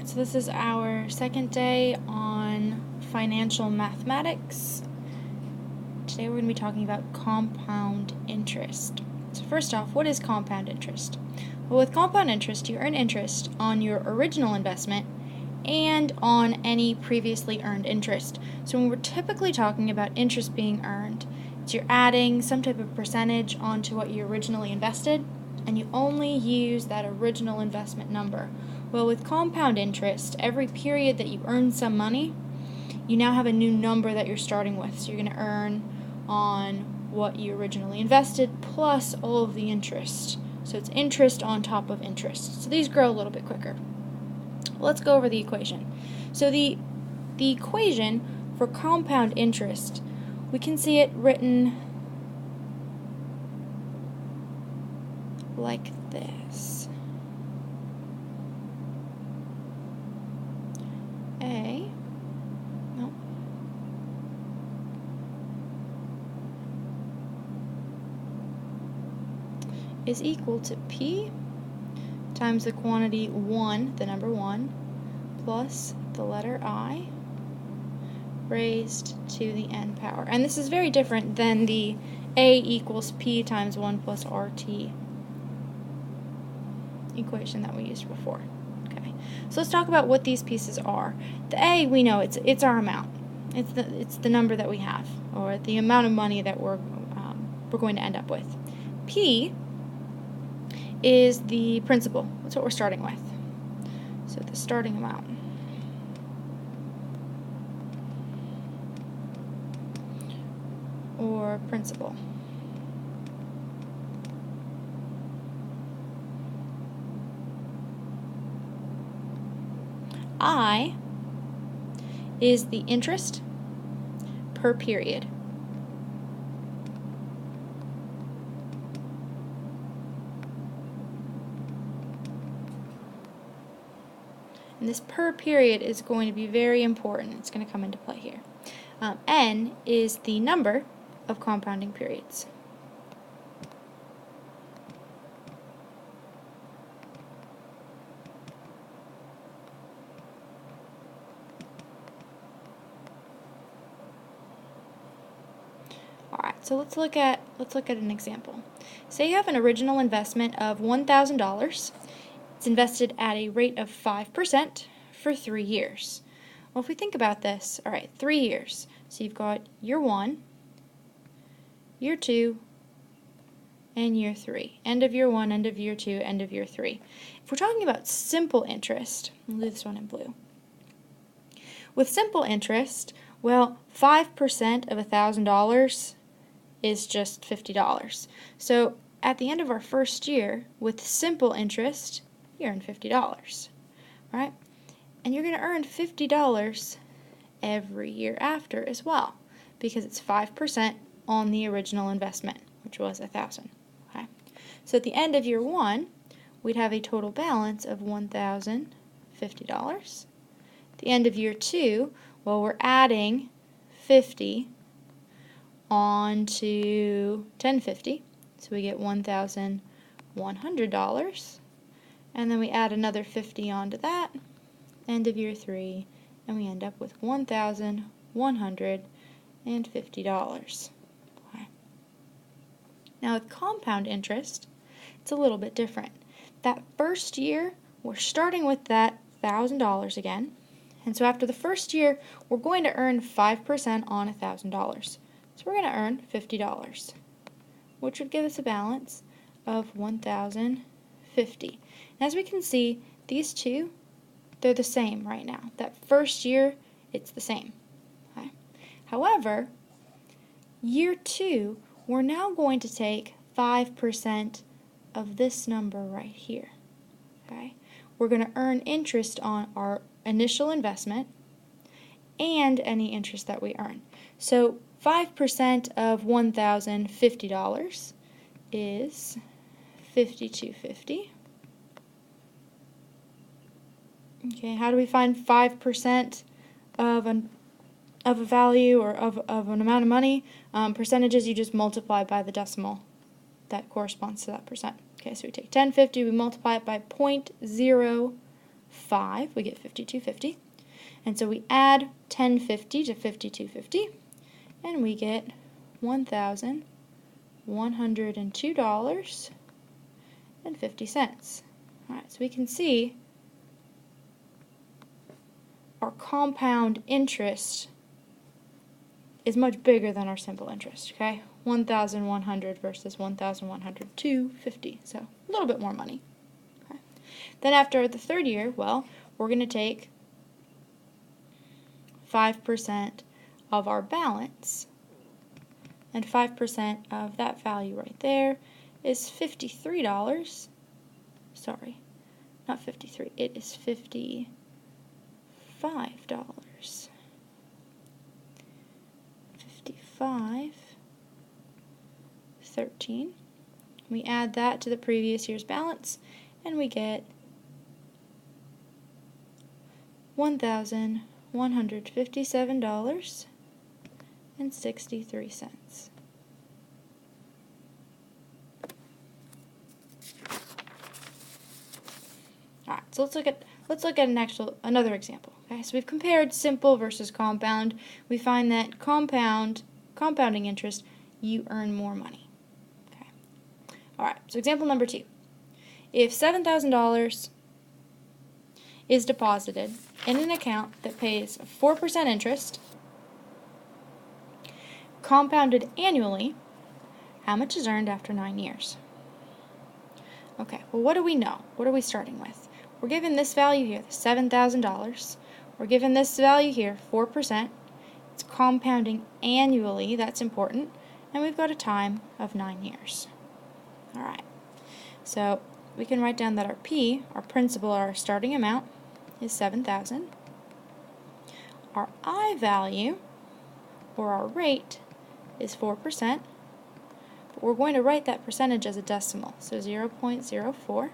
So this is our second day on financial mathematics. Today we're going to be talking about compound interest. So first off, what is compound interest? Well, with compound interest, you earn interest on your original investment and on any previously earned interest. So when we're typically talking about interest being earned, it's you're adding some type of percentage onto what you originally invested, and you only use that original investment number. Well, with compound interest, every period that you earn some money, you now have a new number that you're starting with. So you're going to earn on what you originally invested plus all of the interest. So it's interest on top of interest. So these grow a little bit quicker. Well, let's go over the equation. So the equation for compound interest, we can see it written like this. Is equal to P times the quantity 1, the number 1, plus the letter I raised to the n power. And this is very different than the A equals P times 1 plus RT equation that we used before. Okay, so let's talk about what these pieces are. The A, we know it's our amount. It's the number that we have, or the amount of money that we're going to end up with. P is the principal. That's what we're starting with. So the starting amount. Or principal. I is the interest per period. And this per period is going to be very important. It's going to come into play here. N is the number of compounding periods. Alright, so let's look at an example. Say you have an original investment of $1,000. It's invested at a rate of 5% for 3 years. Well, if we think about this, all right, 3 years. So you've got year 1, year 2, and year 3. End of year 1, end of year 2, end of year 3. If we're talking about simple interest, we'll do this one in blue. With simple interest, well, 5% of $1,000 is just $50. So at the end of our first year, with simple interest, you earn $50, right? And you're going to earn $50 every year after as well, because it's 5% on the original investment, which was $1,000. Okay? So at the end of year 1, we'd have a total balance of $1,050. At the end of year 2, well, we're adding 50 on to 1050, so we get $1,100. And then we add another 50 onto that, end of year 3, and we end up with $1,150. Okay. Now with compound interest, it's a little bit different. That first year, we're starting with that $1,000 again, and so after the first year, we're going to earn 5% on $1,000. So we're going to earn $50, which would give us a balance of $1,050. And as we can see, these two, they're the same right now. That first year, it's the same. Okay? However, year 2, we're now going to take 5% of this number right here. Okay? We're going to earn interest on our initial investment and any interest that we earn. So 5% of $1,050 is $5,250. Okay, how do we find 5% of a value or of an amount of money? Percentages, you just multiply by the decimal that corresponds to that percent. Okay, so we take 1050, we multiply it by 0.05, 5, we get 5250. And so we add 1050 to 5250, and we get $1,102.50. All right, so we can see our compound interest is much bigger than our simple interest, okay? 1,100 versus 1,102.50, so a little bit more money. Okay. Then after the third year, well, we're going to take 5% of our balance, and 5% of that value right there is $53. Sorry, not 53, it is $55. 13. We add that to the previous year's balance, and we get $1,157.63. All right, so let's look at another example. Okay, so we've compared simple versus compound. We find that compounding interest, you earn more money. Okay. All right, so example number 2. If $7,000 is deposited in an account that pays 4% interest, compounded annually, how much is earned after 9 years? Okay, well, what do we know? What are we starting with? We're given this value here, $7,000. We're given this value here, 4%. It's compounding annually, that's important. And we've got a time of 9 years. All right, so we can write down that our P, our principal, our starting amount, is 7,000. Our I value, or our rate, is 4%. But we're going to write that percentage as a decimal, so 0.04.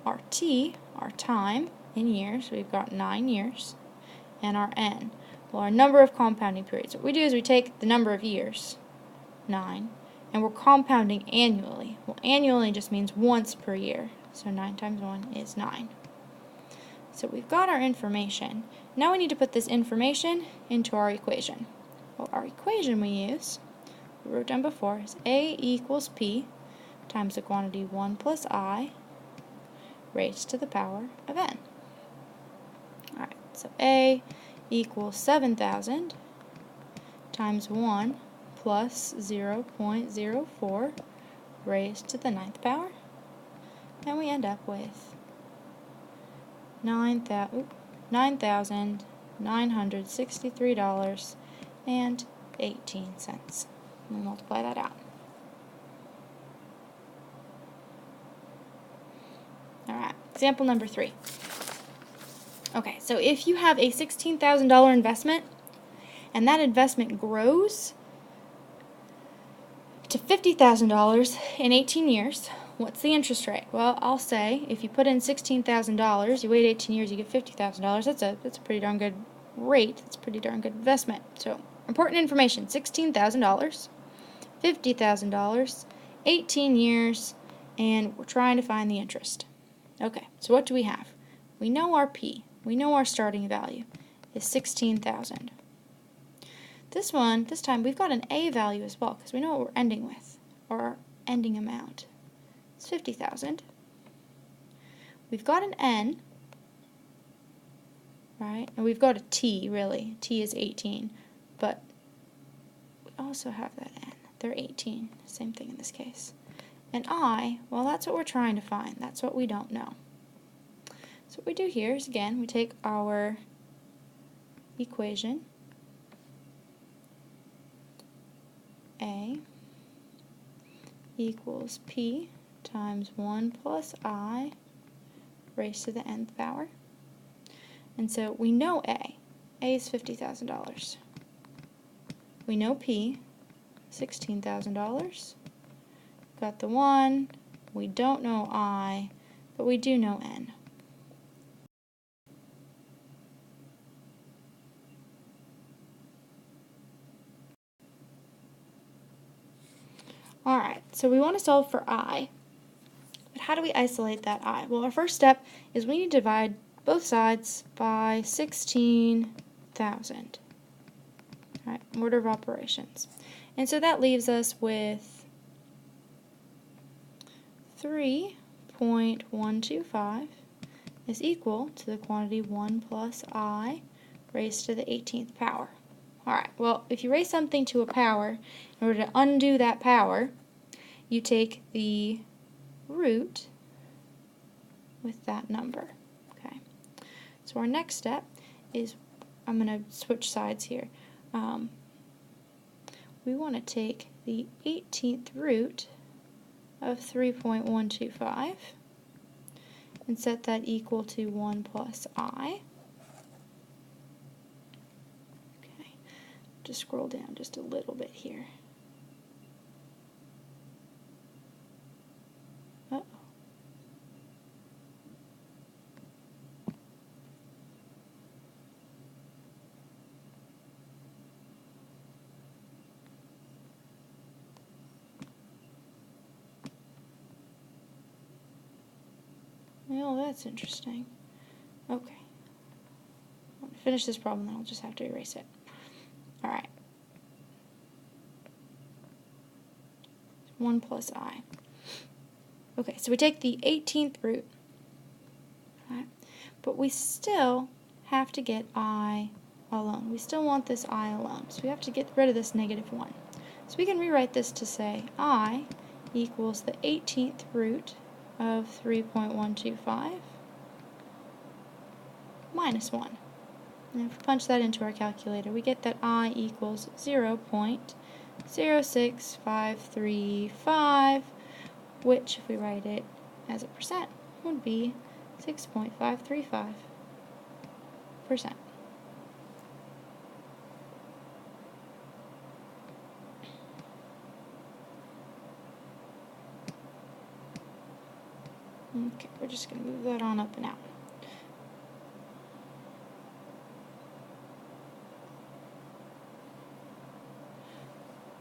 Our T, our time, in years, we've got 9 years. And our N, well, our number of compounding periods. What we do is we take the number of years, 9, and we're compounding annually. Well, annually just means once per year, so 9 times 1 is 9. So we've got our information. Now we need to put this information into our equation. Well, our equation we use, we wrote down before, is A equals P times the quantity 1 plus I raised to the power of N. Alright, so A equals 7,000 times 1 plus 0.04 raised to the 9th power, and we end up with 9,963.18. And multiply that out. Alright, example number 3. Okay, so if you have a $16,000 investment and that investment grows to $50,000 in 18 years, what's the interest rate? Well, I'll say if you put in $16,000, you wait 18 years, you get $50,000. That's a pretty darn good rate. That's a pretty darn good investment. So, important information, $16,000, $50,000, 18 years, and we're trying to find the interest. Okay, so what do we have? We know our P. We know our starting value is 16,000. This time, we've got an A value as well, because we know what we're ending with, or our ending amount. It's 50,000. We've got an N, right? And we've got a T, really. T is 18, but we also have that N. They're 18, same thing in this case. And I, well, that's what we're trying to find. That's what we don't know. So what we do here is, again, we take our equation, A equals P times 1 plus I raised to the nth power. And so we know A. A is $50,000. We know P, $16,000. Got the 1. We don't know I, but we do know N. Alright, so we want to solve for I. But how do we isolate that I? Well, our first step is we need to divide both sides by 16,000. All right, order of operations. And so that leaves us with 3.125 is equal to the quantity 1 plus I raised to the 18th power. Alright, well, if you raise something to a power, in order to undo that power, you take the root with that number. Okay. So our next step is, I'm going to switch sides here. We want to take the 18th root of 3.125 and set that equal to 1 plus I. Okay, just scroll down just a little bit here. Uh-oh. Well, that's interesting. Okay. I'll finish this problem, then I'll just have to erase it. Alright. 1 plus I. Okay, so we take the 18th root. Right? But we still have to get I alone. We still want this I alone. So we have to get rid of this negative 1. So we can rewrite this to say I equals the 18th root of 3.125 minus 1. And if we punch that into our calculator, we get that I equals 0.06535, which, if we write it as a percent, would be 6.535%. Okay, we're just going to move that on up and out.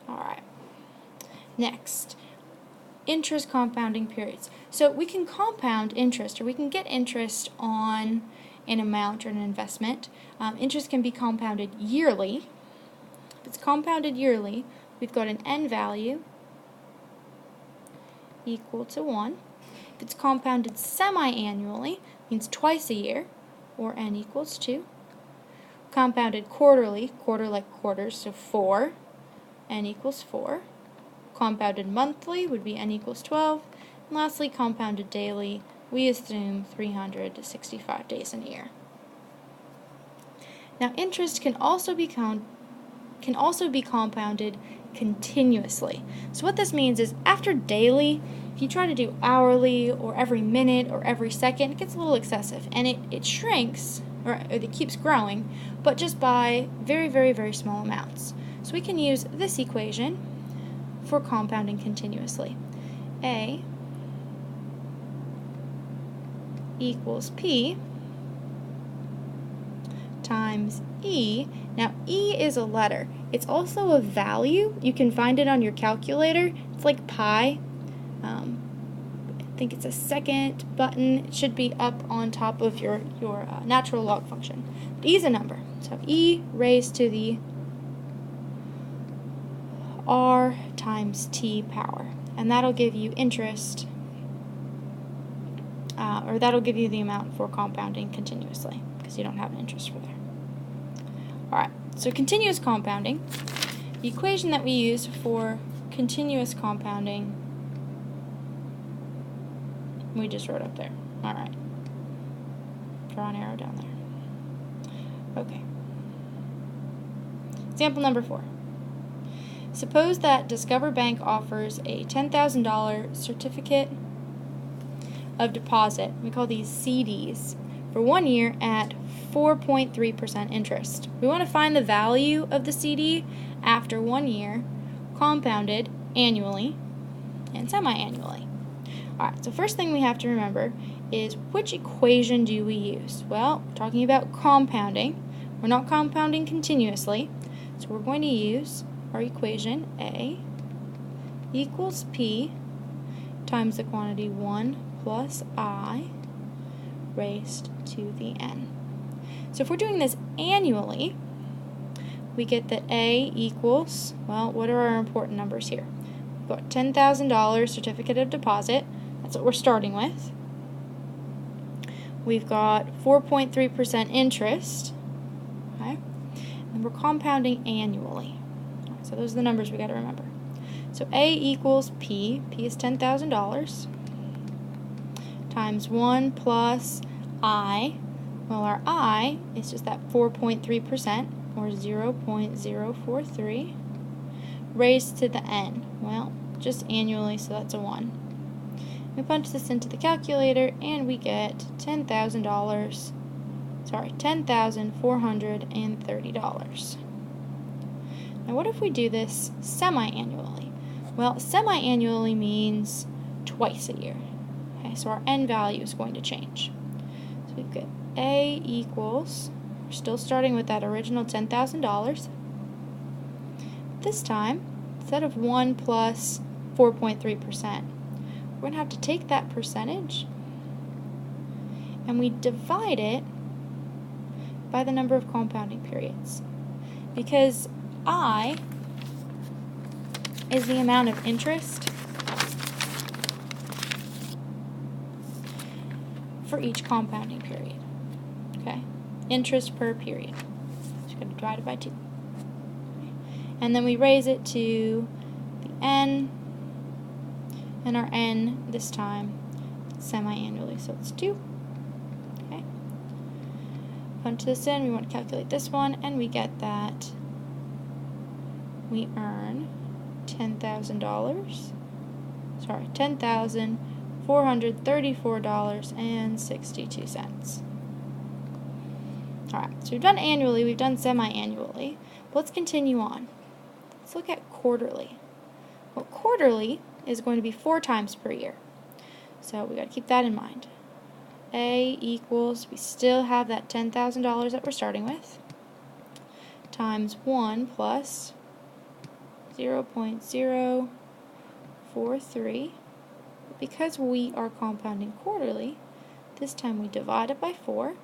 Alright, next, interest compounding periods. So we can compound interest, or we can get interest on an amount or an investment. Interest can be compounded yearly. If it's compounded yearly, we've got an n value equal to 1. If it's compounded semi-annually, means twice a year, or n equals 2. Compounded quarterly, quarter like quarters, so 4, n equals 4. Compounded monthly would be n equals 12. And lastly, compounded daily, we assume 365 days in a year. Now, interest can also be compounded continuously. So what this means is, after daily, if you try to do hourly or every minute or every second, it gets a little excessive, and it shrinks, or it keeps growing, but just by very, very, very small amounts. So we can use this equation for compounding continuously. A equals P times E. Now, E is a letter. It's also a value. You can find it on your calculator. It's like pi. I think it's a second button. It should be up on top of your natural log function. But E is a number. So E raised to the R times T power. And that'll give you interest, or that'll give you the amount for compounding continuously, because you don't have an interest for there. Alright, so continuous compounding. The equation that we use for continuous compounding, we just wrote up there. Alright. Draw an arrow down there. Okay. Example number 4. Suppose that Discover Bank offers a $10,000 certificate of deposit, we call these CDs, for 1 year at 4.3% interest. We want to find the value of the CD after 1 year, compounded annually and semi-annually. Alright, so first thing we have to remember is, which equation do we use? Well, we're talking about compounding. We're not compounding continuously, so we're going to use our equation A equals P times the quantity 1 plus I raised to the n. So if we're doing this annually, we get that A equals, well, what are our important numbers here? We've got $10,000 certificate of deposit. That's what we're starting with. We've got 4.3% interest. Okay? And we're compounding annually. So those are the numbers we got to remember. So A equals P. P is $10,000 times 1 plus I. Well, our I is just that 4.3%, or 0.043, raised to the n. Well, just annually, so that's a 1. We punch this into the calculator, and we get $10,430. Now, what if we do this semi-annually? Well, semi-annually means twice a year. Okay, so our n value is going to change. So we've got A equals, we're still starting with that original $10,000. This time, instead of 1 plus 4.3%, we're going to have to take that percentage and we divide it by the number of compounding periods. Because I is the amount of interest for each compounding period. Okay? Interest per period. So we're going to divide it by 2. And then we raise it to the n, and our n this time semi-annually, so it's 2. Okay. Punch this in, we want to calculate this one, and we get that we earn $10,434.62. Alright, so we've done annually, we've done semi-annually. Let's continue on. Let's look at quarterly. Well, quarterly is going to be 4 times per year. So we got to keep that in mind. A equals, we still have that $10,000 that we're starting with, times 1 plus 0.043. Because we are compounding quarterly, this time we divide it by 4.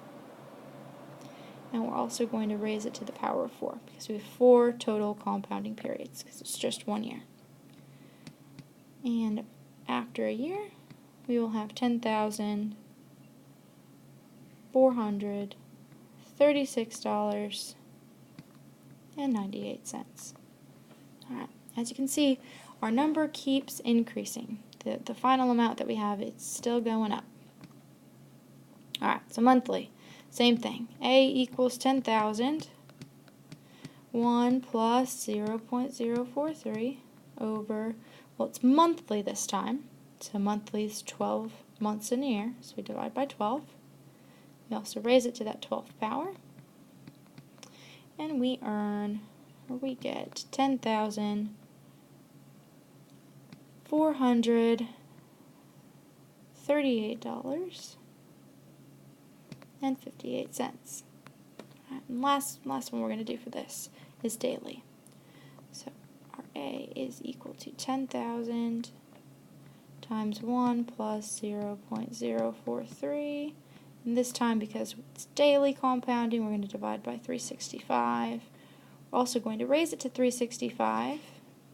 And we're also going to raise it to the power of 4 because we have 4 total compounding periods because it's just 1 year. And after a year, we will have $10,436.98. Alright, as you can see, our number keeps increasing. The final amount that we have, it's still going up. Alright, so monthly. Same thing. A equals 10,000. 1 plus 0.043 over, well, it's monthly this time. So monthly is 12 months in a year. So we divide by 12. We also raise it to that 12th power. And we earn, or we get $10,438.58. And last one we're going to do for this is daily. So our A is equal to 10,000 times 1 plus 0.043. And this time, because it's daily compounding, we're going to divide by 365. We're also going to raise it to 365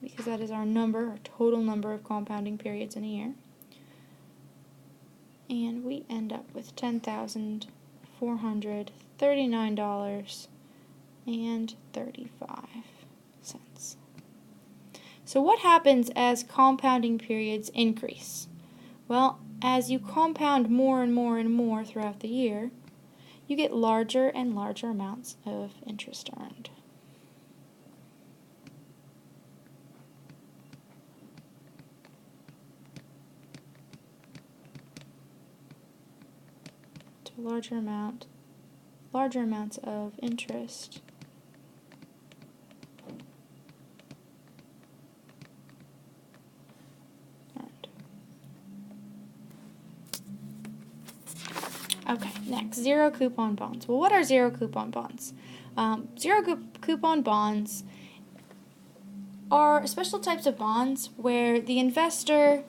because that is our number, our total number of compounding periods in a year. And we end up with $10,439.35. So what happens as compounding periods increase? Well, as you compound more and more and more throughout the year, you get larger and larger amounts of interest earned. To larger amounts of interest earned. Okay, next, zero coupon bonds. Well, what are zero coupon bonds? Coupon bonds are special types of bonds where the investor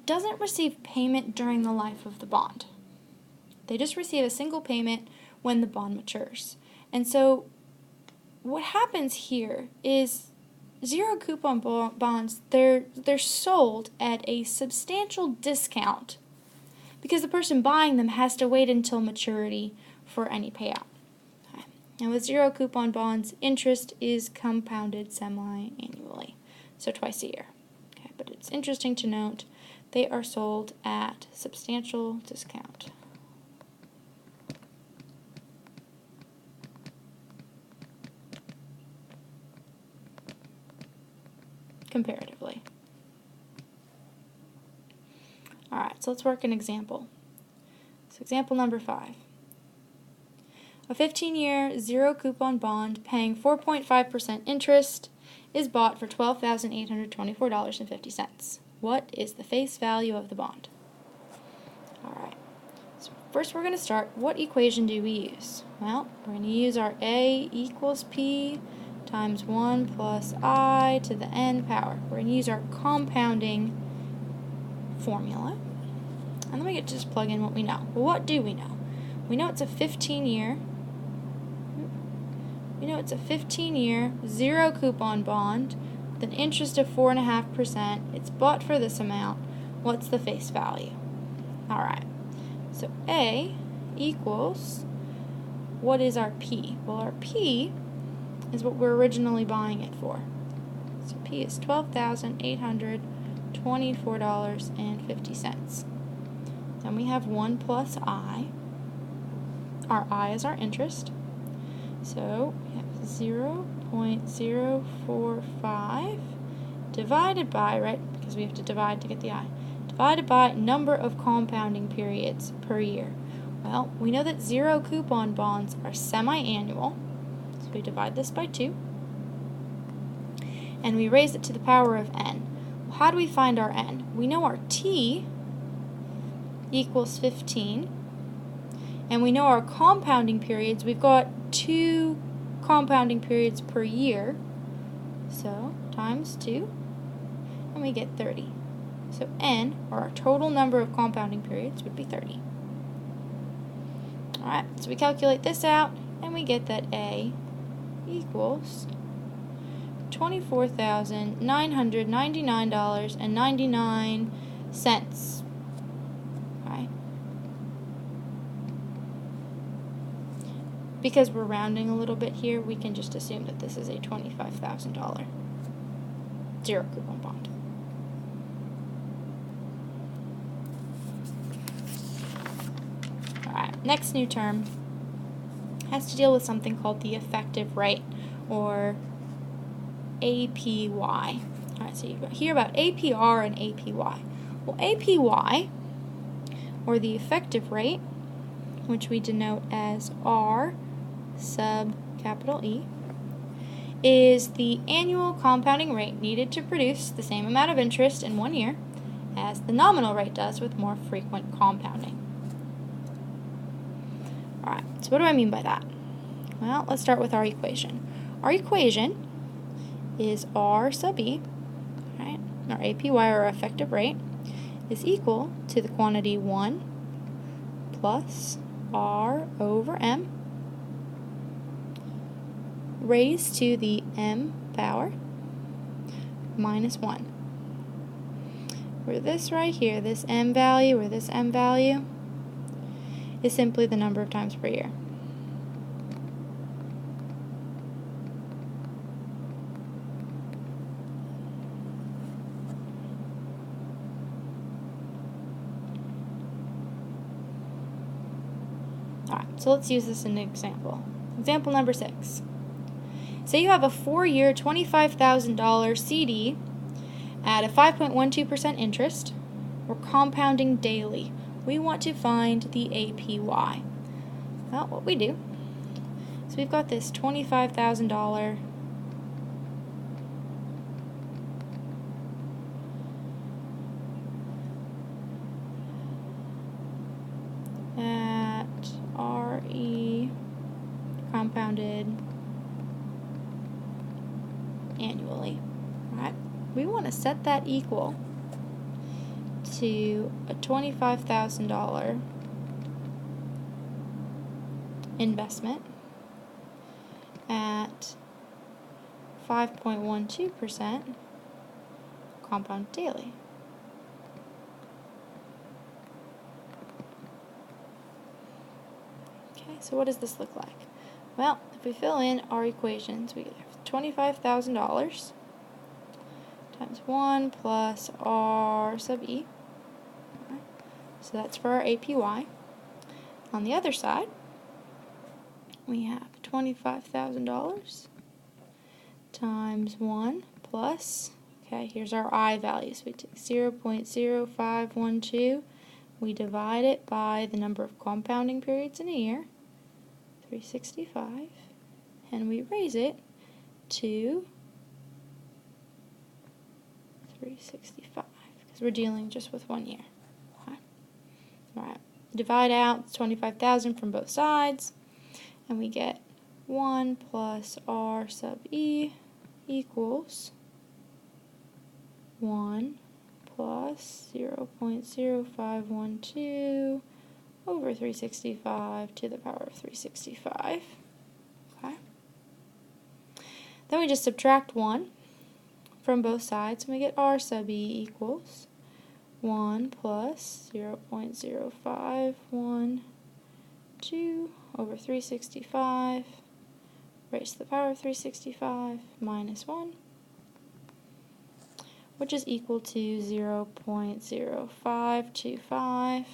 doesn't receive payment during the life of the bond. They just receive a single payment when the bond matures. And so what happens here is zero coupon bonds, they're sold at a substantial discount because the person buying them has to wait until maturity for any payout. Okay. Now with zero coupon bonds, interest is compounded semi-annually, so twice a year. Okay, but it's interesting to note they are sold at substantial discount. Comparatively. Alright, so let's work an example. So example number 5. A 15-year zero coupon bond paying 4.5% interest is bought for $12,824.50. What is the face value of the bond? Alright, so first we're going to start. What equation do we use? Well, we're going to use our A equals P times 1 plus I to the n power. We're going to use our compounding formula. And then we get to just plug in what we know. Well, what do we know? We know it's a 15-year. We know it's a 15-year zero coupon bond with an interest of 4.5%. It's bought for this amount. What's the face value? All right. So A equals, what is our P? Well, our P is what we're originally buying it for. So P is $12,824.50. Then we have 1 plus I. Our I is our interest. So we have 0.045 divided by, right, because we have to divide to get the I, divided by number of compounding periods per year. Well, we know that zero coupon bonds are semi-annual. So we divide this by 2, and we raise it to the power of n. Well, how do we find our n? We know our t equals 15, and we know our compounding periods. We've got 2 compounding periods per year, so times 2, and we get 30. So n, or our total number of compounding periods, would be 30. Alright, so we calculate this out, and we get that A equals $24,999.99. Okay. Because we're rounding a little bit here, we can just assume that this is a $25,000 zero coupon bond. Alright, next new term has to deal with something called the effective rate, or APY. Alright, so you hear about APR and APY. Well, APY, or the effective rate, which we denote as R sub capital E, is the annual compounding rate needed to produce the same amount of interest in 1 year as the nominal rate does with more frequent compounding. Alright, so what do I mean by that? Well, let's start with our equation. Our equation is R sub E, right? Our APY, or effective rate, is equal to the quantity 1 plus R over M raised to the M power minus 1. Where this right here, this M value, or this M value, is simply the number of times per year. Alright, so let's use this in an example. Example number 6. Say you have a 4-year $25,000 CD at a 5.12% interest. We're compounding daily. We want to find the APY. Well, what we do, so we've got this $25,000 at RE compounded annually. Alright, we want to set that equal to a $25,000 investment at 5.12% compound daily. Okay, so what does this look like? Well, if we fill in our equations, we have $25,000 times 1 plus R sub E. Okay. So that's for our APY. On the other side, we have $25,000 times 1 plus, okay, here's our I values. We take 0.0512, we divide it by the number of compounding periods in a year, 365, and we raise it to 365 because we're dealing just with 1 year. Okay. All right. Divide out 25,000 from both sides, and we get 1 plus R sub E equals 1 plus 0.0512 over 365 to the power of 365. Okay. Then we just subtract 1 from both sides, and we get R sub E equals 1 plus 0.0512 over 365 raised to the power of 365 minus 1, which is equal to 0.0525.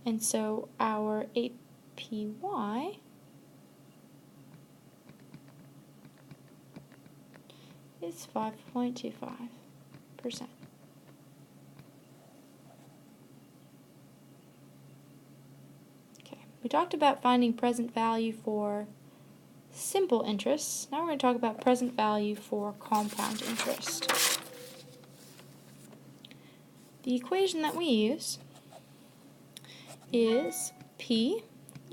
And so our APY is 5.25%. Okay, we talked about finding present value for simple interest. Now we're going to talk about present value for compound interest. The equation that we use is P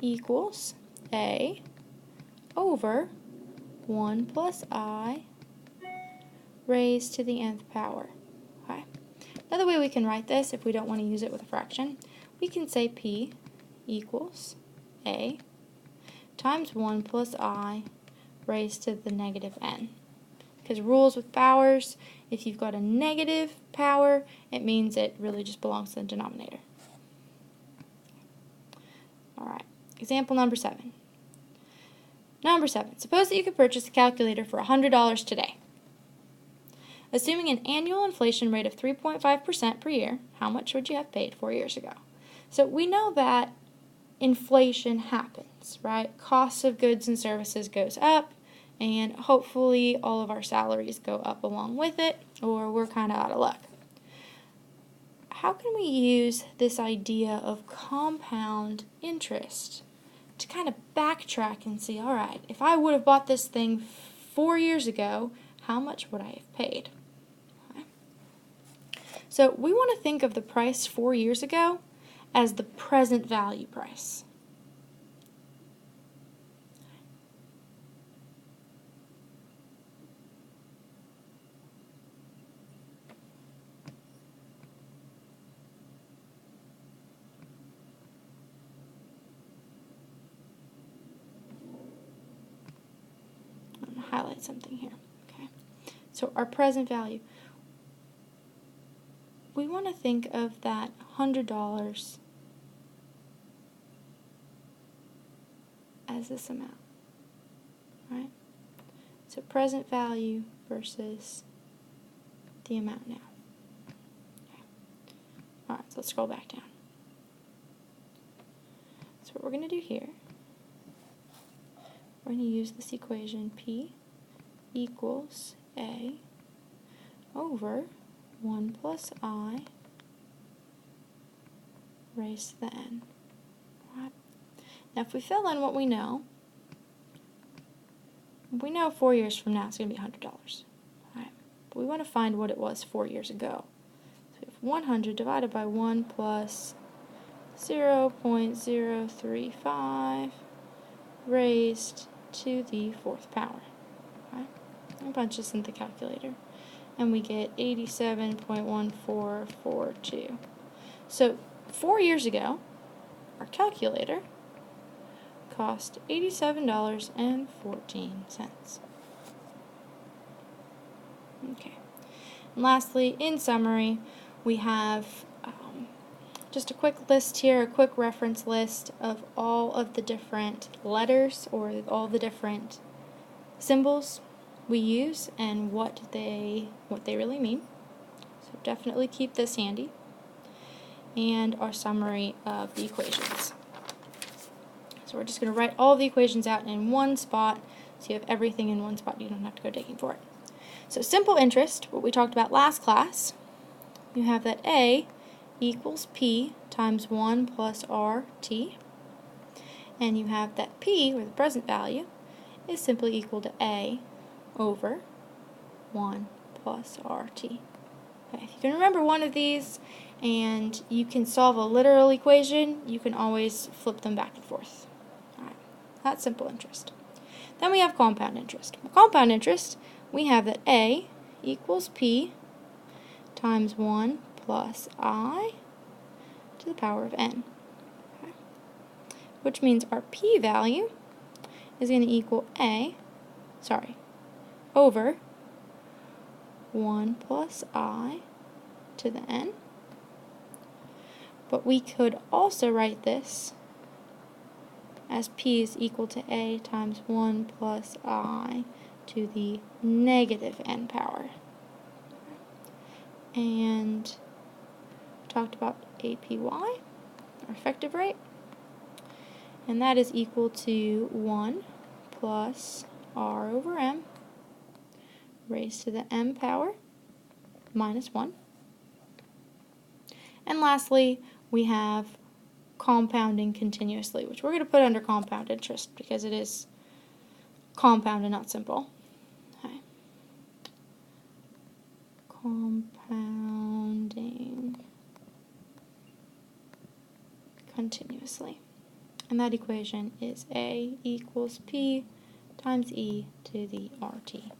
equals A over 1 plus I raised to the nth power. Okay. Another way we can write this, if we don't want to use it with a fraction, we can say P equals A times 1 plus I raised to the negative n. Because rules with powers, if you've got a negative power, it means it really just belongs to the denominator. Alright, example number 7. Number 7, suppose that you could purchase a calculator for $100 today. Assuming an annual inflation rate of 3.5% per year, how much would you have paid 4 years ago? So we know that inflation happens, right? Costs of goods and services goes up, and hopefully all of our salaries go up along with it, or we're kind of out of luck. How can we use this idea of compound interest to kind of backtrack and see, all right, if I would have bought this thing 4 years ago, how much would I have paid? Okay. So we want to think of the price 4 years ago as the present value price. I'm going to highlight something here. Okay. So our present value. We want to think of that $100 as this amount, right? So present value versus the amount now. Okay. Alright, so let's scroll back down. So what we're going to do here, we're going to use this equation P equals A over 1 plus I raised to the n. Right. Now if we fill in what we know 4 years from now it's going to be $100. Right. But we want to find what it was 4 years ago. So we have 100 divided by 1 plus 0.035 raised to the 4th power. Okay. I'll punch this in the calculator. and we get 87.1442. So 4 years ago, our calculator cost $87.14. Okay. And lastly, in summary, we have just a quick list here, a quick reference list of all of the different letters or all the different symbols we use and what they really mean. So definitely keep this handy. And our summary of the equations. So we're just going to write all the equations out in one spot, so you have everything in one spot. You don't have to go digging for it. So simple interest, what we talked about last class, you have that A equals P times 1 plus RT, and you have that P, or the present value, is simply equal to A over 1 plus RT. Okay, if you can remember one of these and you can solve a literal equation, you can always flip them back and forth. Alright, that's simple interest. Then we have compound interest. With compound interest, we have that A equals P times 1 plus I to the power of n. Okay. Which means our P value is going to equal over 1 plus I to the n. But we could also write this as P is equal to A times 1 plus I to the negative n power. And we talked about APY, our effective rate, and that is equal to 1 plus R over M raised to the m power minus 1. And lastly, we have compounding continuously, which we're going to put under compound interest because it is compound and not simple. Okay. Compounding continuously. And that equation is A equals P times E to the RT.